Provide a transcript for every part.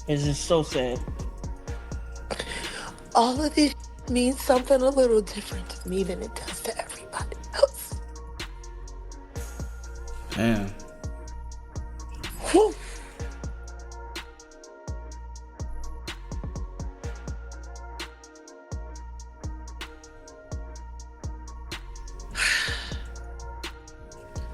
It's just so sad. All of this means something a little different to me than it does to everybody else. Damn. Whew.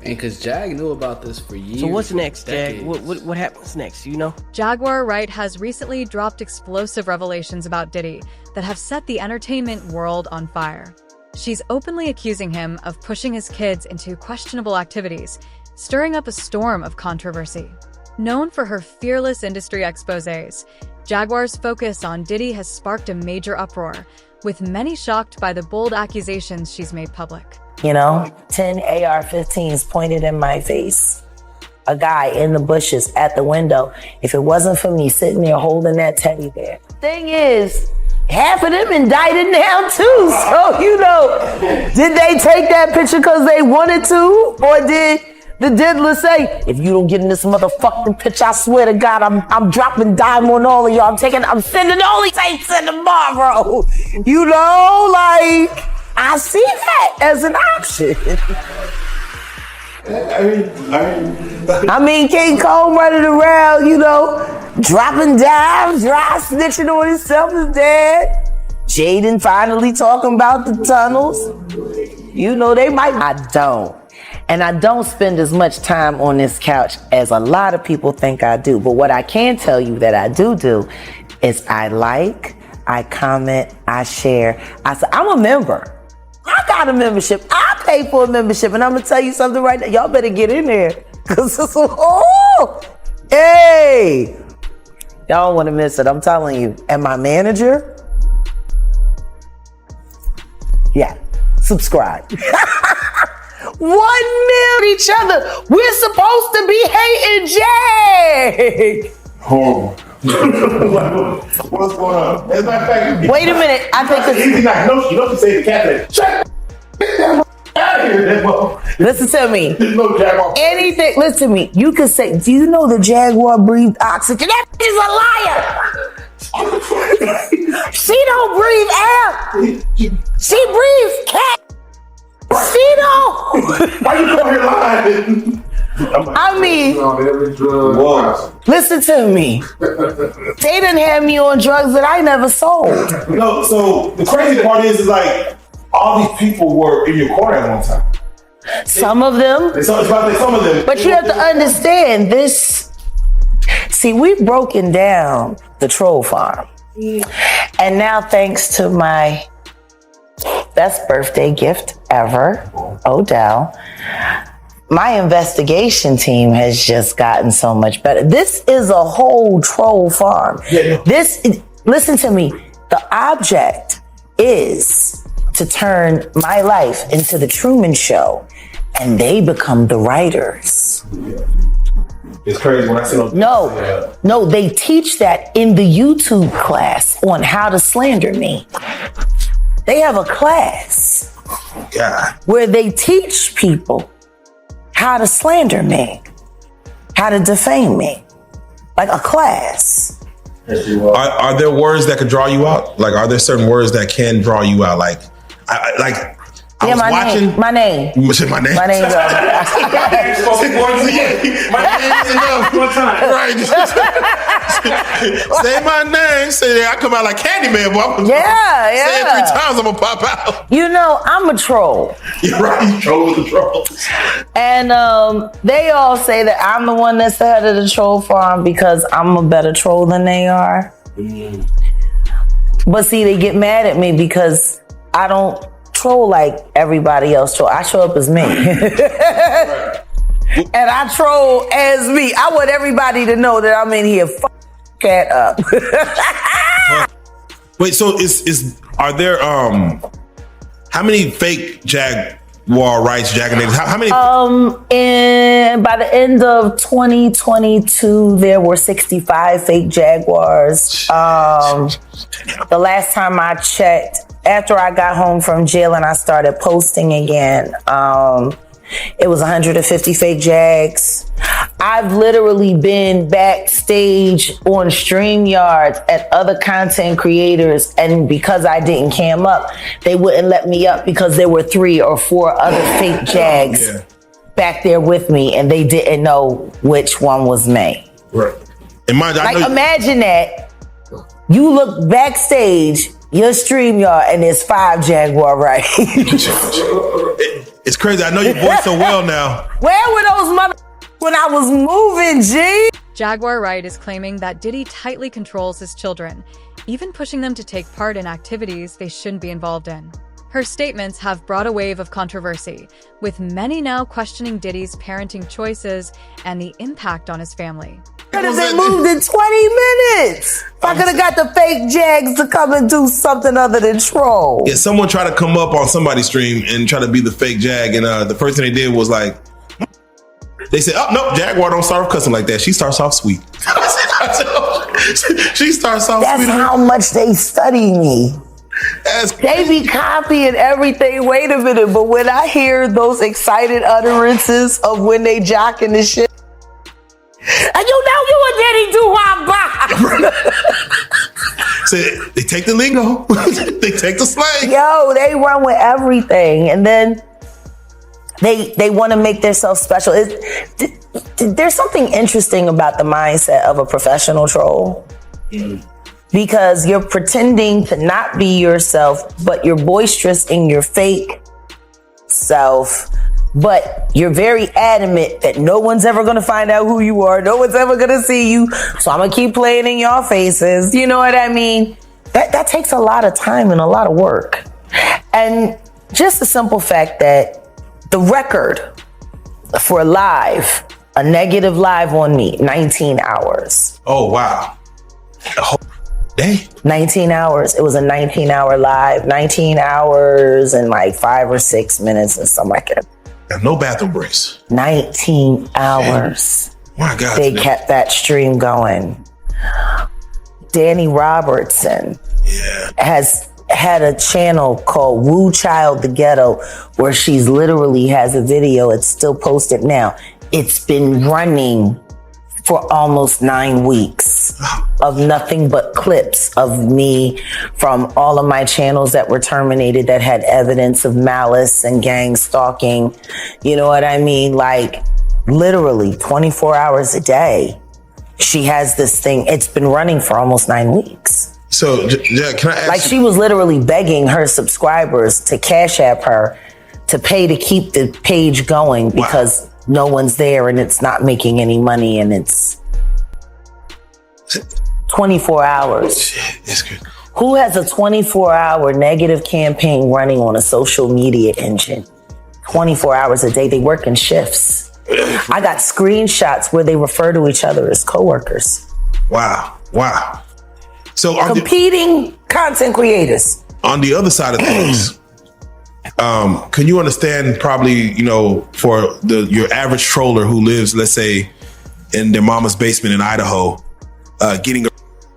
And because Jag knew about this for years. So what's next, Jag? decades. What happens next, you know? Jaguar Wright has recently dropped explosive revelations about Diddy that have set the entertainment world on fire. She's openly accusing him of pushing his kids into questionable activities, stirring up a storm of controversy. Known for her fearless industry exposés, Jaguar's focus on Diddy has sparked a major uproar, with many shocked by the bold accusations she's made public. 10 AR-15s pointed in my face. A guy in the bushes at the window. If it wasn't for me sitting there holding that teddy bear. Thing is, half of them indicted now too. So, did they take that picture because they wanted to? Or did the diddler say, if you don't get in this motherfucking picture, I swear to God, I'm dropping dime on all of y'all. I'm sending all these tapes in tomorrow. I see that as an option. King Cole running around, dropping dimes, dry snitching on himself is dead. Jaden finally talking about the tunnels. They might. I don't. And I don't spend as much time on this couch as a lot of people think I do. But what I can tell you that I do is I like, I comment, I share. I'm a member. I got a membership. I pay for a membership. And I'm going to tell you something right now. Y'all better get in there. Because hey. Y'all don't want to miss it. I'm telling you. And my manager, subscribe. 1 million each other. We're supposed to be hating Jay. Oh. What's going on? As a matter of fact, wait a minute. I think this. Easy night. You say the cat. Shut out of here. Listen to me. No Jaguar. Anything. Listen to me. You can say, do you know the Jaguar breathed oxygen? That is a liar. She don't breathe air. She breathes cat. She don't. Why you come here lying? Listen to me. They didn't have me on drugs that I never sold. No, so the crazy part is like all these people were in your corner at one time. Some of them. Some of them. But you have to understand this. See, we've broken down the troll farm. And now thanks to my best birthday gift ever, Odell, my investigation team has just gotten so much better. This is a whole troll farm. Listen to me. The object is to turn my life into the Truman Show, and they become the writers. It's crazy when I see those. No, they teach that in the YouTube class on how to slander me. They have a class where they teach people how to slander me, how to defame me, like a class. Are there words that could draw you out? Like, are there certain words that can draw you out? Like, I was watching. My name. What's my name? My name. One time. Right. Say my name. Say that I come out like Candyman, boy. Yeah. Say it 3 times, I'm gonna pop out. I'm a troll. You're right. You troll with the trolls. And they all say that I'm the one that's the head of the troll farm because I'm a better troll than they are. But see, they get mad at me because I don't troll like everybody else troll. I show up as me. And I troll as me. I want everybody to know that I'm in here cat up. Wait, so are there how many fake Jaguar Wrights, how many? And by the end of 2022, there were 65 fake Jaguars. The last time I checked, after I got home from jail and I started posting again, it was 150 fake Jags. I've literally been backstage on StreamYards at other content creators, and because I didn't cam up, they wouldn't let me up because there were 3 or 4 other fake Jags back there with me, and they didn't know which one was me. Right. And mind, imagine that you look backstage, your StreamYard, and there's 5 Jaguar Wright. It's crazy. I know your voice so well now. Where were those mother when I was moving, G? Jaguar Wright is claiming that Diddy tightly controls his children, even pushing them to take part in activities they shouldn't be involved in. Her statements have brought a wave of controversy, with many now questioning Diddy's parenting choices and the impact on his family. Could have been moved in 20 minutes. If I could have got the fake Jags to come and do something other than troll. Yeah, someone tried to come up on somebody's stream and try to be the fake Jag, and the first thing they did was like, they said, "Oh no, Jaguar don't start off cussing like that. She starts off sweet." She starts off. That's sweet. how much they study me. They be copying everything. Wait a minute, but when I hear those excited utterances of when they jocking the shit, and you know you a Diddy do So they take the lingo, they take the slang. Yo, they run with everything, and then they want to make themselves special. There's something interesting about the mindset of a professional troll. Because you're pretending to not be yourself, but you're boisterous in your fake self. But you're very adamant that no one's ever going to find out who you are. No one's ever going to see you. So I'm going to keep playing in your faces. You know what I mean? That takes a lot of time and a lot of work. And just the simple fact that the record for live, a negative live on me, 19 hours. Oh, wow. A whole day? 19 hours. It was a 19-hour live. 19 hours and like 5 or 6 minutes and something like that. No bathroom breaks. 19 hours. My God. They kept that stream going. Danny Robertson has had a channel called Woo Child the Ghetto, where she's literally has a video. It's still posted now. It's been running for almost 9 weeks of nothing but clips of me from all of my channels that were terminated that had evidence of malice and gang stalking. You know what I mean? Like literally 24 hours a day. She has this thing. It's been running for almost 9 weeks. So, Jack, can I ask Like she was literally begging her subscribers to Cash App her to pay to keep the page going because no one's there and it's not making any money and it's 24 hours. It's good. Who has a 24-hour negative campaign running on a social media engine? 24 hours a day. They work in shifts. I got screenshots where they refer to each other as coworkers. Wow. So competing content creators. On the other side of things, can you understand probably, for your average troller who lives, let's say, in their mama's basement in Idaho, getting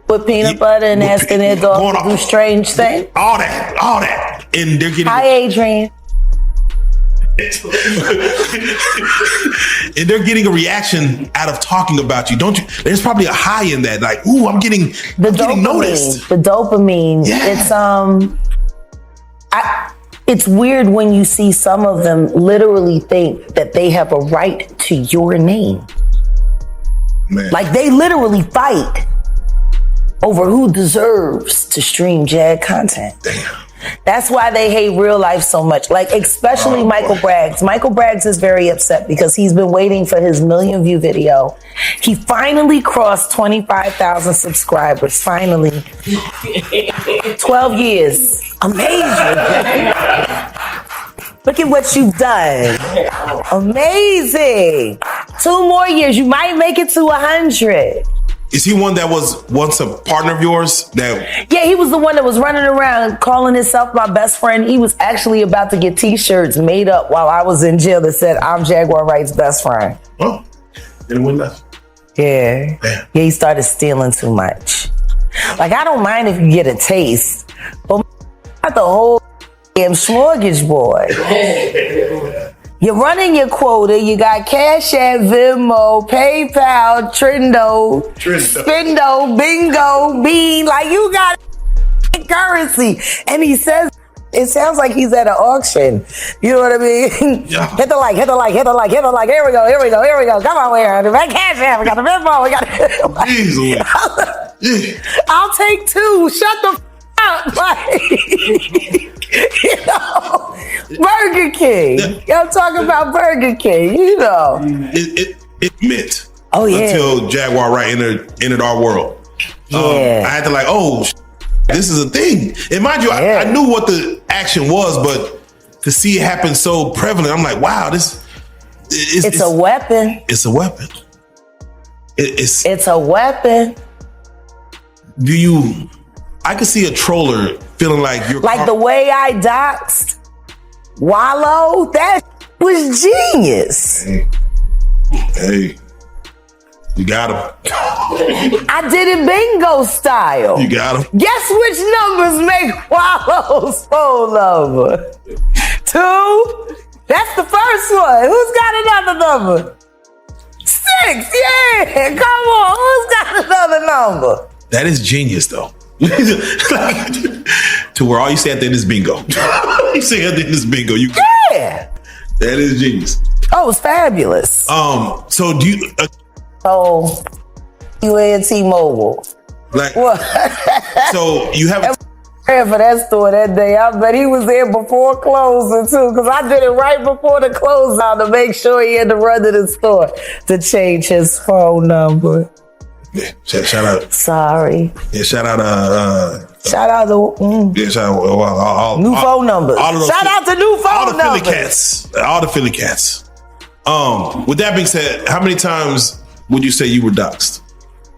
with peanut butter and asking their dog to do strange things? All that. And they're getting... Hi, Adrian. And they're getting a reaction out of talking about you, don't you? There's probably a high in that, like, ooh, I'm getting noticed. The dopamine. It's weird when you see some of them literally think that they have a right to your name. Man. Like they literally fight over who deserves to stream Jag content. Damn. That's why they hate real life so much. Like, especially Michael Braggs. Michael Braggs is very upset because he's been waiting for his 1 million view video. He finally crossed 25,000 subscribers. Finally. 12 years. Amazing. Look at what you've done. Amazing. 2 more years. You might make it to 100. Is he one that was once a partner of yours? Yeah, he was the one that was running around calling himself my best friend. He was actually about to get t-shirts made up while I was in jail that said, "I'm Jaguar Wright's best friend." Oh, didn't win that. Yeah. Damn. Yeah, he started stealing too much. Like, I don't mind if you get a taste, but not the whole damn mortgage boy. You're running your quota. You got Cash App, Venmo, PayPal, Trendo, Spindo, Bingo, Bean. Like, you got currency. And he says, it sounds like he's at an auction. You know what I mean? Yeah. Hit the like. Here we go. Come on, we're the Cash App. We got the Venmo. We got Jeez, I'll take 2. Shut the up. Like, you know, Burger King. Y'all talking about Burger King, you know. It meant. Oh, yeah. Until Jaguar Wright entered our world. Yeah. I had to like, this is a thing. And mind you, I knew what the action was, but to see it happen so prevalent, I'm like, wow, it's a weapon. It's a weapon. It's a weapon. I could see a troller feeling like you're like the way I doxed Wallow. That was genius. Hey, you got him. I did it bingo style. You got him. Guess which numbers make Wallow's phone number? 2. That's the first one. Who's got another number? 6. Yeah, come on. Who's got another number? That is genius, though. To where all you say at the end is bingo. You say at the end is bingo. Yeah. That is genius. Oh, it's fabulous. So do you? You and T-Mobile. Like what? So you have. For that store that day, I bet he was there before closing too, because I did it right before the closeout to make sure he had to run to the store to change his phone number. Yeah, shout out. Sorry. Yeah, shout out. Shout out to yeah, shout out all new phone numbers. Shout out to new phone numbers. All the Philly cats. With that being said, how many times would you say you were doxxed?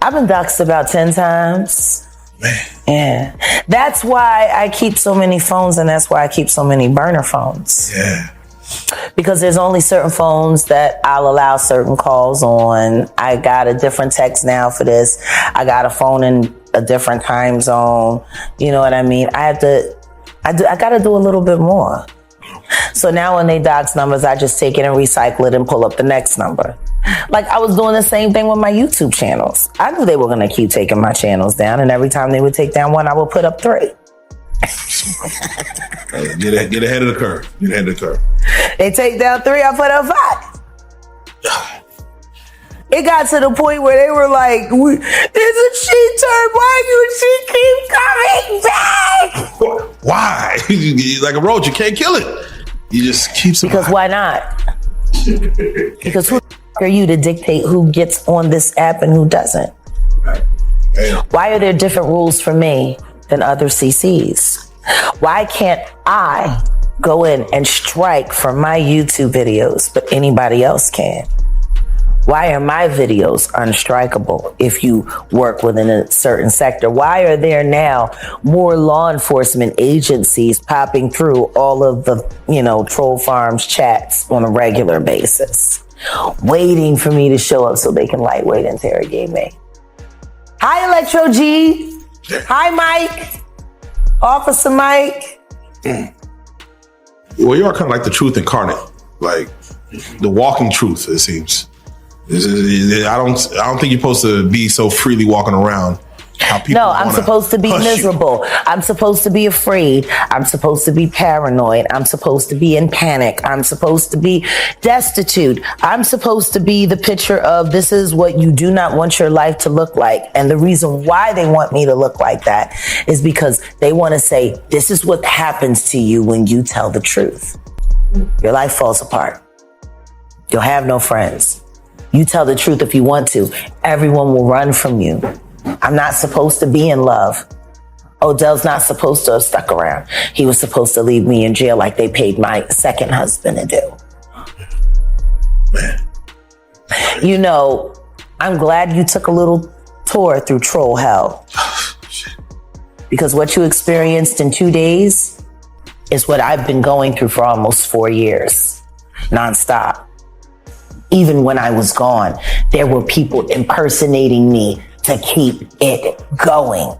I've been doxxed about 10 times. Man. Yeah. That's why I keep so many phones, and that's why I keep so many burner phones. Yeah. Because there's only certain phones that I'll allow certain calls on. I got a different text now for this. I got a phone in a different time zone. You know what I mean? I got to do a little bit more. So now when they dox numbers, I just take it and recycle it and pull up the next number. Like I was doing the same thing with my YouTube channels. I knew they were going to keep taking my channels down, and every time they would take down one, I would put up 3. Get ahead of the curve. Get ahead of the curve. They take down 3, I put up 5. It got to the point where they were like, "There's a cheat turn. Why do she keep coming back?" Why? Like a roach, you can't kill it. You just keep surviving. Because why not? Because who are you to dictate who gets on this app and who doesn't? Why are there different rules for me than other CCs? Why can't I go in and strike for my YouTube videos, but anybody else can? Why are my videos unstrikable if you work within a certain sector? Why are there now more law enforcement agencies popping through all of the, troll farms chats on a regular basis, waiting for me to show up so they can lightweight interrogate me? Hi, Electro G. Hi, Mike. Officer Mike. Well, you are kind of like the truth incarnate, like the walking truth, it seems. I don't think you're supposed to be so freely walking around. No, I'm supposed to be miserable. I'm supposed to be afraid. I'm supposed to be paranoid. I'm supposed to be in panic. I'm supposed to be destitute. I'm supposed to be the picture of this is what you do not want your life to look like. And the reason why they want me to look like that is because they want to say, this is what happens to you when you tell the truth. Your life falls apart. You'll have no friends. You tell the truth if you want to. Everyone will run from you. I'm not supposed to be in love. Odell's not supposed to have stuck around. He was supposed to leave me in jail like they paid my second husband to do. Man. I'm glad you took a little tour through troll hell. Because what you experienced in 2 days is what I've been going through for almost 4 years, nonstop. Even when I was gone, there were people impersonating me to keep it going.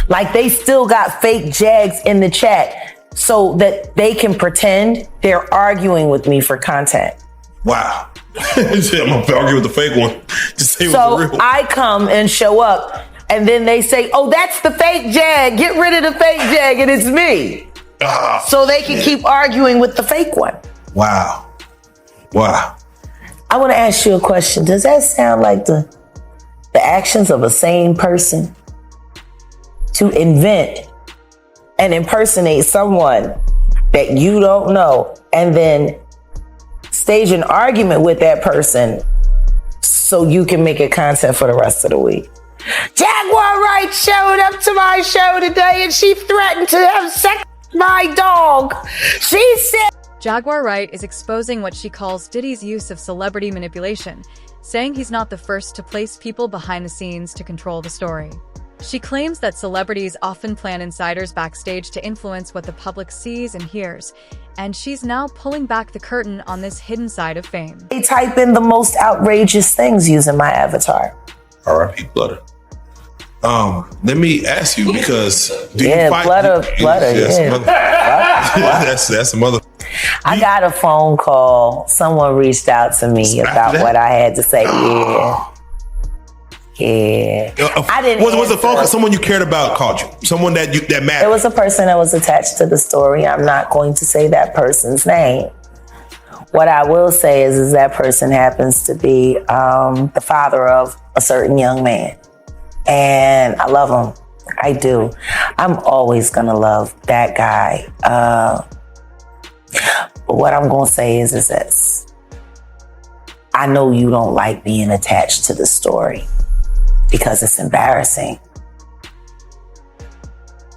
Like they still got fake Jags in the chat so that they can pretend they're arguing with me for content. Wow. I'm gonna argue with the fake one. Just say it was the So real. I come and show up, and then they say, "Oh, that's the fake Jag. Get rid of the fake Jag, and it's me." So they can keep arguing with the fake one. Wow. Wow. I want to ask you a question. Does that sound like the actions of a sane person to invent and impersonate someone that you don't know and then stage an argument with that person so you can make it content for the rest of the week? Jaguar Wright showed up to my show today and she threatened to have sex with my dog. She said, Jaguar Wright is exposing what she calls Diddy's use of celebrity manipulation, saying he's not the first to place people behind the scenes to control the story. She claims that celebrities often plan insiders backstage to influence what the public sees and hears, and she's now pulling back the curtain on this hidden side of fame. they type in the most outrageous things using my avatar. R.I.P. Blutter. Let me ask you, because do you fight? Blutter, Yes, yeah. mother- that's a mother. I got a phone call. Someone reached out to me about that? what I had to say. Yeah. I didn't. Was the phone call answer. someone you cared about called you? Someone that mattered? It was a person that was attached to the story. I'm not going to say that person's name. What I will say is that person happens to be the father of a certain young man. And I love him. I do. I'm always going to love that guy. But what I'm going to say is this. I know you don't like being attached to the story because it's embarrassing.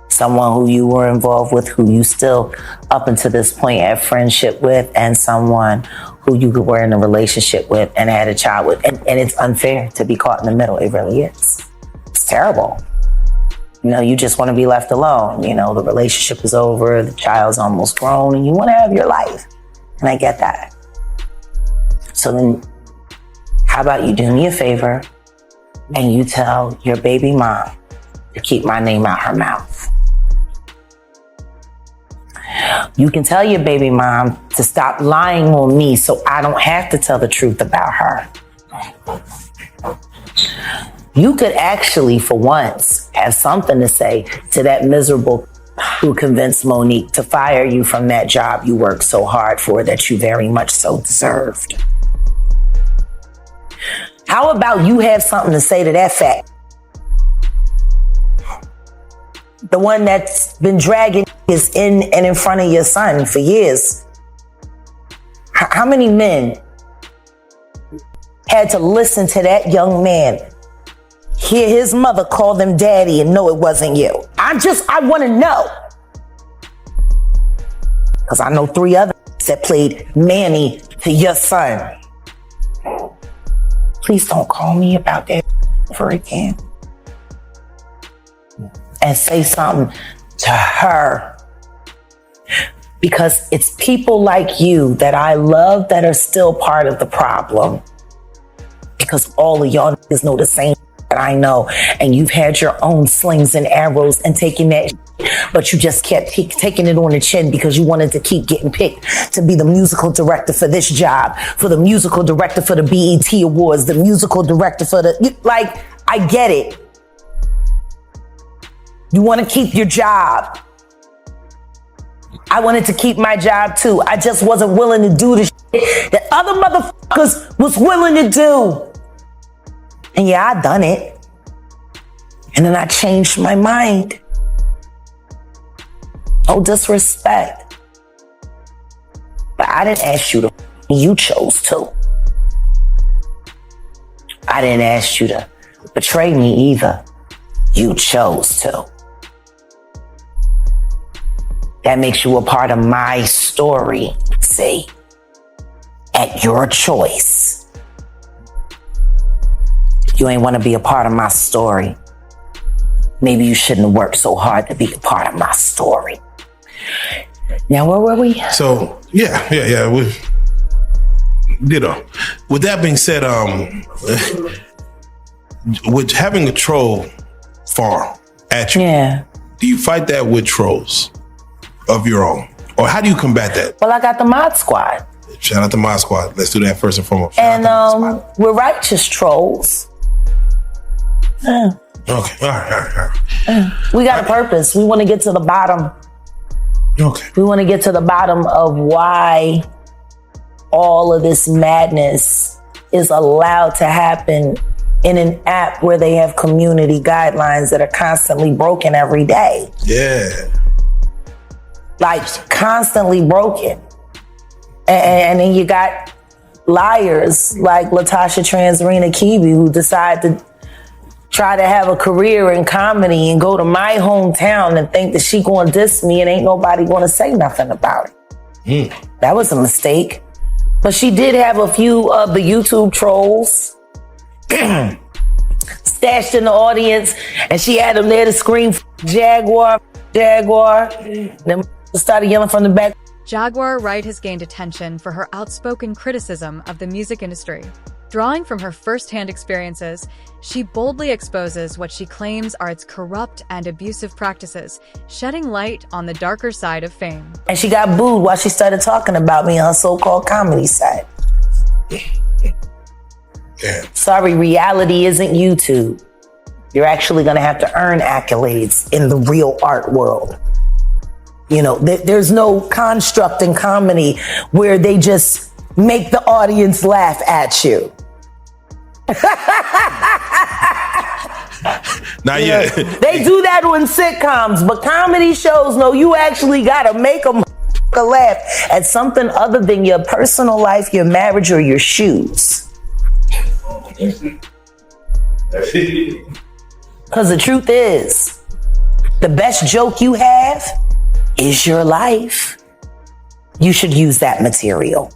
Someone who you were involved with, who you still up until this point had friendship with, and someone who you were in a relationship with and had a child with. And it's unfair to be caught in the middle. It really is. It's terrible. You just want to be left alone. The relationship is over, the child's almost grown, and you want to have your life. And I get that. So then, how about you do me a favor and you tell your baby mom to keep my name out her mouth. You can tell your baby mom to stop lying on me so I don't have to tell the truth about her. You could actually, for once, have something to say to that miserable who convinced Monique to fire you from that job you worked so hard for that you very much so deserved. How about you have something to say to that fact? The one that's been dragging is in and in front of your son for years. How many men had to listen to that young man hear his mother call them daddy and know it wasn't you? I want to know. Because I know 3 others that played Manny to your son. Please don't call me about that ever again. And say something to her. Because it's people like you that I love that are still part of the problem. Because all of y'all niggas know the same that I know. And you've had your own slings and arrows and taking that, but you just kept taking it on the chin because you wanted to keep getting picked to be the musical director for this job, for the musical director for the BET Awards, the musical director for the, I get it. You want to keep your job. I wanted to keep my job too. I just wasn't willing to do the shit that other motherfuckers was willing to do. And yeah, I done it. And then I changed my mind. No disrespect. But I didn't ask you to, you chose to. I didn't ask you to betray me either. You chose to. That makes you a part of my story, see? At your choice. You ain't want to be a part of my story. Maybe you shouldn't have worked so hard to be a part of my story. Now, where were we? So, yeah. Ditto. With that being said, with having a troll farm at you, Yeah. do you fight that with trolls? of your own? Or how do you combat that? Well, I got the Mod Squad. Shout out to my squad. Let's do that first and foremost. And we're righteous trolls. Okay, all right. We got a purpose. We want to get to the bottom. Okay. We want to get to the bottom of why all of this madness is allowed to happen in an app where they have community guidelines that are constantly broken every day. Yeah. Like constantly broken. And then you got liars like Latasha Transarena Kibi who decide to try to have a career in comedy and go to my hometown and think that she gonna diss me and ain't nobody gonna say nothing about it. That was a mistake. But she did have a few of the YouTube trolls stashed in the audience, and she had them there to scream Jaguar. Then started yelling from the back. Jaguar Wright has gained attention for her outspoken criticism of the music industry. Drawing from her first-hand experiences, she boldly exposes what she claims are its corrupt and abusive practices, shedding light on the darker side of fame. And she got booed while she started talking about me on her so-called comedy site. Yeah. Sorry, reality isn't YouTube. You're actually gonna have to earn accolades in the real art world. You know, there's no construct in comedy where they just make the audience laugh at you. Not yet. They do that on sitcoms, but comedy shows, no, you actually gotta make them laugh at something other than your personal life, your marriage, or your shoes. Because the truth is, the best joke you have is your life. You should use that material.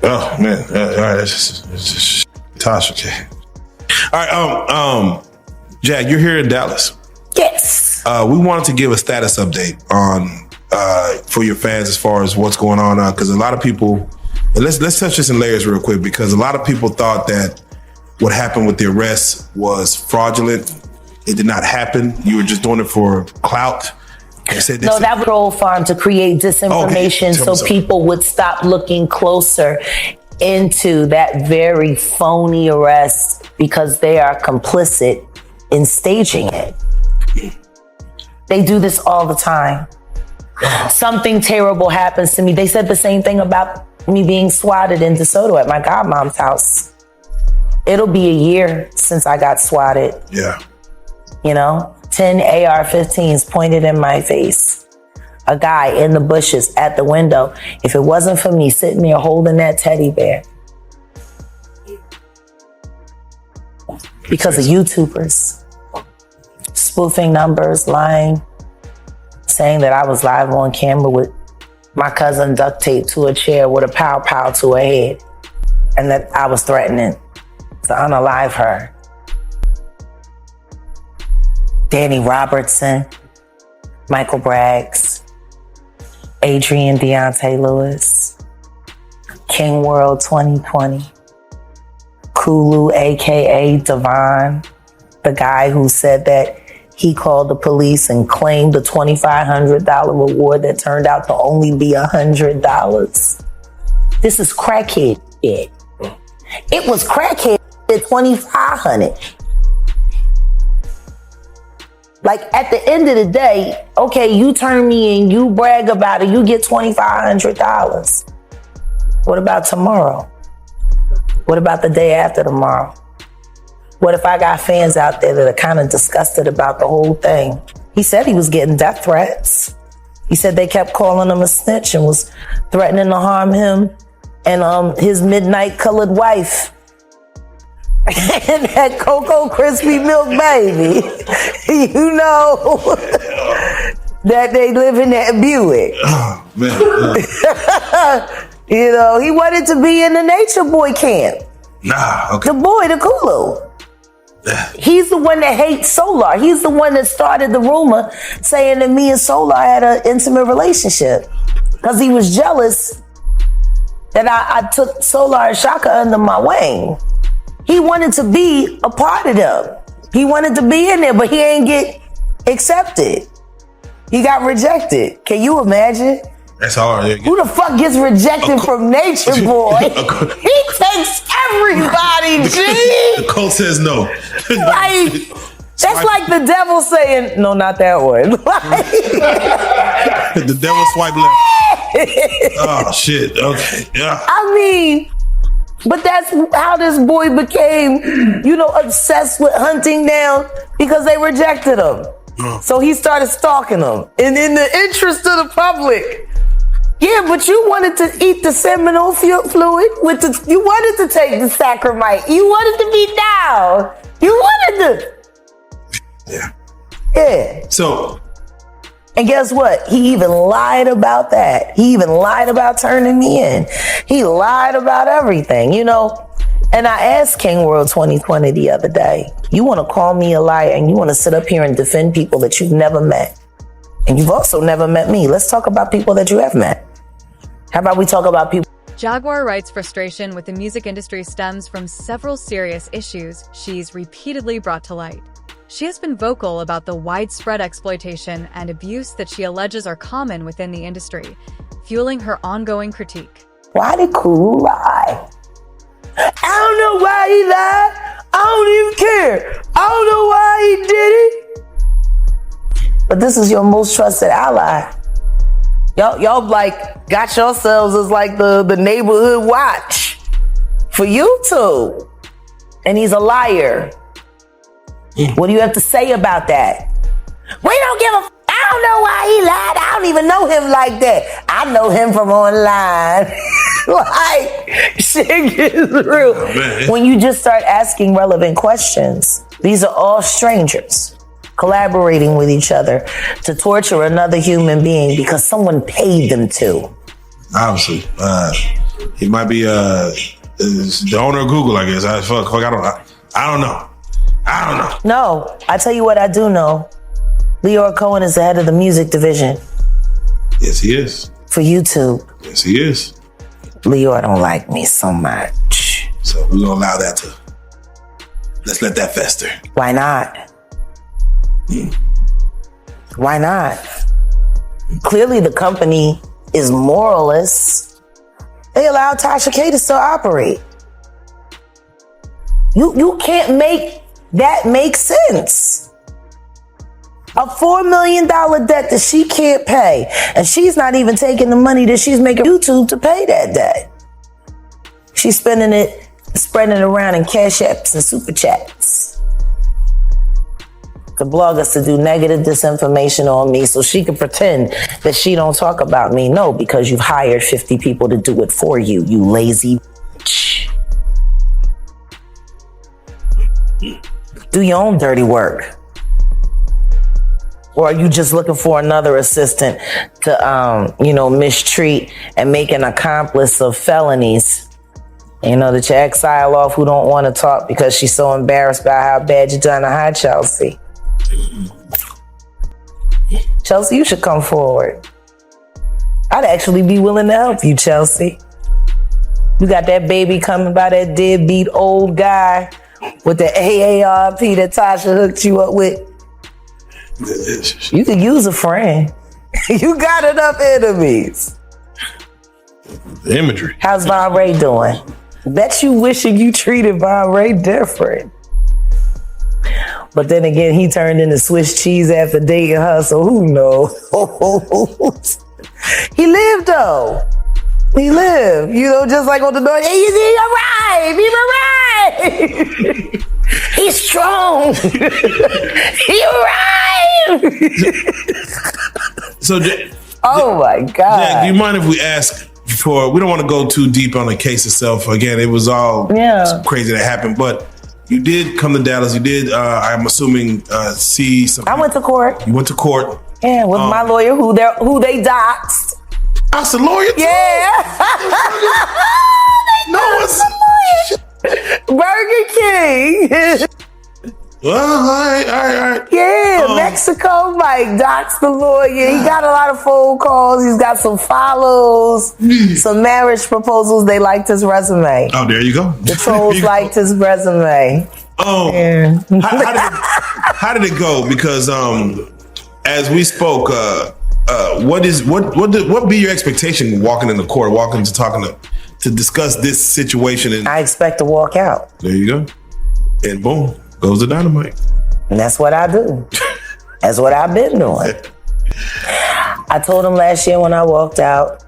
Oh man! All right, it's just Tasha. Okay. All right. Jag, you're here in Dallas. Yes. We wanted to give a status update on for your fans as far as what's going on because a lot of people. And let's touch this in layers real quick because a lot of people thought that what happened with the arrest was fraudulent. It did not happen. You were just doing it for clout. No, that was troll farm to create disinformation so people would stop looking closer into that very phony arrest because they are complicit in staging it. They do this all the time. Something terrible happens to me. They said the same thing about me being swatted in DeSoto at my godmom's house. It'll be a year since I got swatted. Yeah. You know, 10 AR-15s pointed in my face. A guy in the bushes at the window. If it wasn't for me sitting there holding that teddy bear. Because of YouTubers. Spoofing numbers, lying. Saying that I was live on camera with my cousin duct taped to a chair with a pow-pow to her head. And that I was threatening to unalive her. Danny Robertson, Michael Braggs, Adrian Deontay Lewis, King World 2020, Kulu, aka Devon, the guy who said that he called the police and claimed the $2,500 reward that turned out to only be $100. This is crackhead shit. It was crackhead at $2,500. Like at the end of the day, okay, you turn me in, you brag about it, you get $2,500. What about tomorrow? What about the day after tomorrow? What if I got fans out there that are kind of disgusted about the whole thing? He said he was getting death threats. He said they kept calling him a snitch and was threatening to harm him and his midnight colored wife. And that Cocoa Crispy Milk baby. You know that they live in that Buick. Oh, man. You know, he wanted to be in the Nature Boy camp. Nah, okay. The boy, the Kulu. He's the one that hates Solar. He's the one that started the rumor saying that me and Solar had an intimate relationship because he was jealous that I took Solar and Shaka under my wing. He wanted to be a part of them. He wanted to be in there, but he ain't get accepted. He got rejected. Can you imagine? That's hard. Who the fuck gets rejected from Nature Boy? He takes everybody, G. The cult says no. Like, that's like the devil saying, no, not that one. The devil swipe left. Oh, shit. Okay. Yeah. I mean, but that's how this boy became, obsessed with hunting down because they rejected him. So he started stalking them. And in the interest of the public, yeah, but you wanted to eat the seminal fluid you wanted to take the sacramite. You wanted to be down. You wanted to. Yeah. Yeah. So. And guess what? He even lied about that. He even lied about turning me in. He lied about everything, And I asked King World 2020 the other day, you want to call me a liar and you want to sit up here and defend people that you've never met. And you've also never met me. Let's talk about people that you have met. How about we talk about people? Jaguar Wright's frustration with the music industry stems from several serious issues she's repeatedly brought to light. She has been vocal about the widespread exploitation and abuse that she alleges are common within the industry, fueling her ongoing critique. Why did Kuru lie? I don't know why he lied. I don't even care. I don't know why he did it. But this is your most trusted ally. Y'all got yourselves as like the neighborhood watch for YouTube. And he's a liar. What do you have to say about that? We don't give a I don't know why he lied. I don't even know him like that. I know him from online. Like, shit gets real. When you just start asking relevant questions, these are all strangers collaborating with each other to torture another human being because someone paid them to. Obviously. He might be the owner of Google, I guess. I don't know. No, I tell you what I do know. Leora Cohen is the head of the music division. Yes, he is. For YouTube. Yes, he is. Leora don't like me so much. So we're gonna allow that to. Let's let that fester. Why not? Why not? Clearly the company is moralist. They allow Tasha K to still operate. You can't make that make sense. A $4 million debt that she can't pay. And she's not even taking the money that she's making YouTube to pay that debt. She's spending it, spreading it around in cash apps and super chats. To blog us to do negative disinformation on me so she can pretend that she don't talk about me. No, because you've hired 50 people to do it for you, you lazy bitch. Do your own dirty work. Or are you just looking for another assistant to, mistreat and make an accomplice of felonies? That you exile off who don't want to talk because she's so embarrassed by how bad you done to her, Chelsea. Chelsea, you should come forward. I'd actually be willing to help you, Chelsea. You got that baby coming by that deadbeat old guy with the AARP that Tasha hooked you up with. You could use a friend. You got enough enemies. The imagery. How's Von Ray doing? Bet you wishing you treated Von Ray different. But then again, he turned into Swiss cheese after dating her, so who knows? He lived though. He lived, just like on the door. Hey, he arrived. He's strong. He arrived. So, oh my God. Jack, do you mind if we ask we don't want to go too deep on the case itself. Again, it was all crazy that happened, but you did come to Dallas. You did, I'm assuming, see some. I went to court. You went to court. Yeah, with my lawyer who they doxed. That's the lawyer too? Yeah. Burger King. Well, all right. Yeah, Mexico Mike doxed the lawyer. He got a lot of phone calls. He's got some follows, some marriage proposals. They liked his resume. Oh, there you go. The trolls liked his resume. Oh, yeah. how did it go? Because as we spoke, what be your expectation walking in the court, walking to discuss this situation? And I expect to walk out. there you go, and boom goes the dynamite. And that's what I do. That's what I've been doing. I told him last year when I walked out,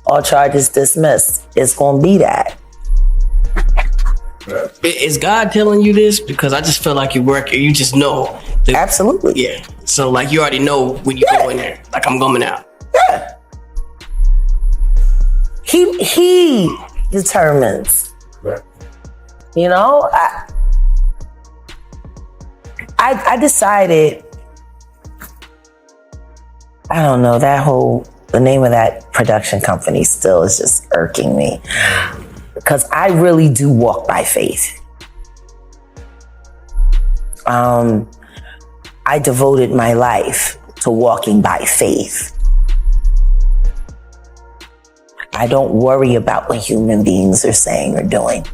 all charges dismissed. It's gonna be that. Is God telling you this? Because I just feel like you work, you just know. Absolutely. Yeah. So like you already know when you go in there. Like I'm coming out. Yeah. He determines. Right. You know, I decided, I don't know, the name of that production company still is just irking me. Because I really do walk by faith. I devoted my life to walking by faith. I don't worry about what human beings are saying or doing.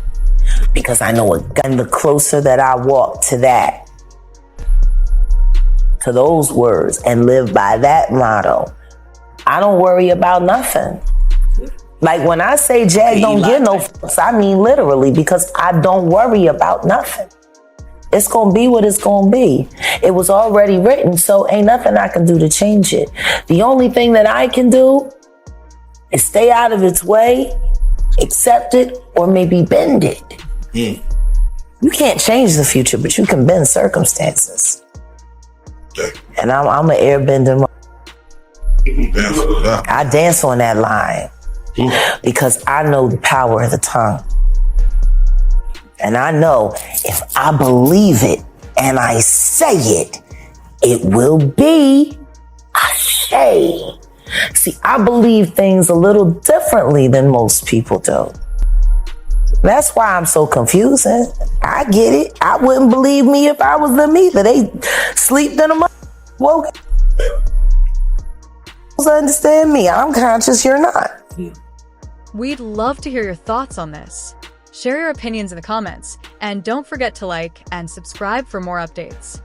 Because I know again, the closer that I walk to that, to those words, and live by that motto, I don't worry about nothing. Like when I say Jag don't get no fucks, I mean literally, because I don't worry about nothing. It's gonna be what it's gonna be. It was already written, so ain't nothing I can do to change it. The only thing that I can do is stay out of its way, accept it, or maybe bend it. Mm. You can't change the future, but you can bend circumstances. And I'm an airbender. I dance on that line. Because I know the power of the tongue. And I know if I believe it and I say it, it will be ashay. See, I believe things a little differently than most people do. That's why I'm so confusing. I get it. I wouldn't believe me if I was them either. They sleep in a woke. Understand me. I'm conscious, you're not. We'd love to hear your thoughts on this. Share your opinions in the comments, and don't forget to like and subscribe for more updates.